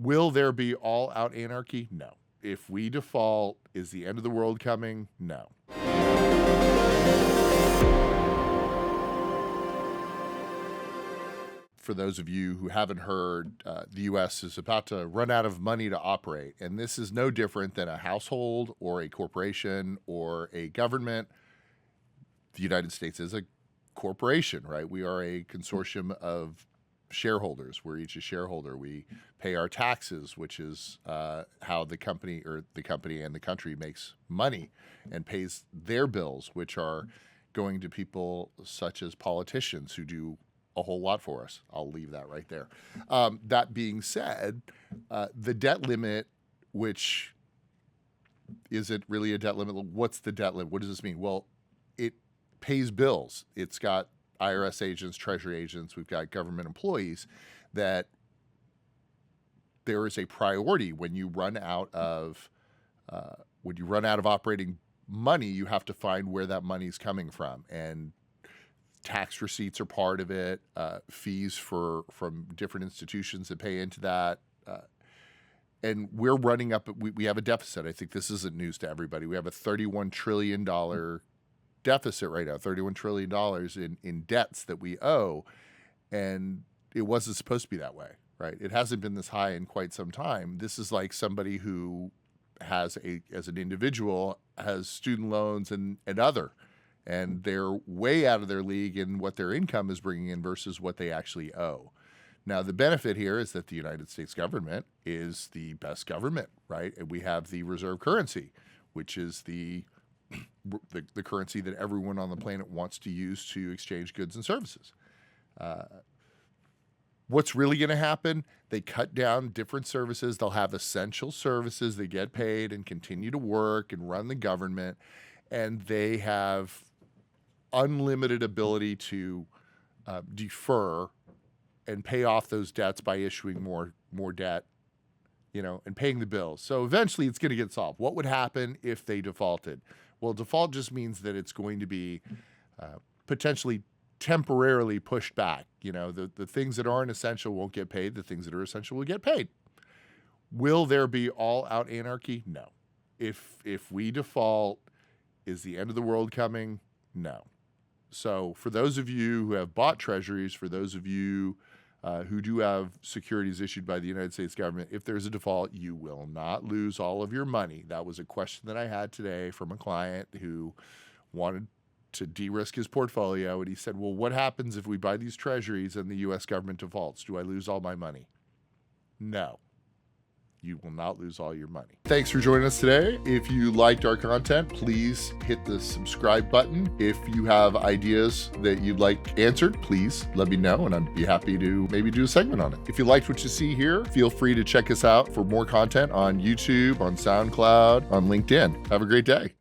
Will there be all-out anarchy? No. If we default, is the end of the world coming? No. For those of you who haven't heard, the U.S. is about to run out of money to operate. And this is no different than a household or a corporation or a government. The United States is a corporation, right? We are a consortium of shareholders. We're each a shareholder. We pay our taxes, which is how the company and the country makes money and pays their bills, which are going to people such as politicians who do a whole lot for us. I'll leave that right there. That being said, the debt limit, which isn't really a debt limit. What's the debt limit? What does this mean? Well, it pays bills. It's got IRS agents, Treasury agents. We've got government employees that there is a priority when you run out of operating money. You have to find where that money's coming from, and tax receipts are part of it. Fees from different institutions that pay into that. And we're running up. We have a deficit. I think this isn't news to everybody. We have a $31 trillion deficit right now, $31 trillion in debts that we owe. And it wasn't supposed to be that way, right? It hasn't been this high in quite some time. This is like somebody who as an individual, has student loans and other. And they're way out of their league in what their income is bringing in versus what they actually owe. Now, the benefit here is that the United States government is the best government, right? And we have the reserve currency, which is the currency that everyone on the planet wants to use to exchange goods and services. What's really going to happen? They cut down different services. They'll have essential services. They get paid and continue to work and run the government. And they have unlimited ability to defer and pay off those debts by issuing more debt, and paying the bills. So eventually it's going to get solved. What would happen if they defaulted? Well, default just means that it's going to be potentially temporarily pushed back. The things that aren't essential won't get paid. The things that are essential will get paid. Will there be all-out anarchy? No. If we default, is the end of the world coming? No. So for those of you who have bought treasuries, for those of you who do have securities issued by the United States government, if there's a default, you will not lose all of your money. That was a question that I had today from a client who wanted to de-risk his portfolio. And he said, well, what happens if we buy these treasuries and the U.S. government defaults? Do I lose all my money? No. You will not lose all your money. Thanks for joining us today. If you liked our content, please hit the subscribe button. If you have ideas that you'd like answered, please let me know, and I'd be happy to maybe do a segment on it. If you liked what you see here, feel free to check us out for more content on YouTube, on SoundCloud, on LinkedIn. Have a great day.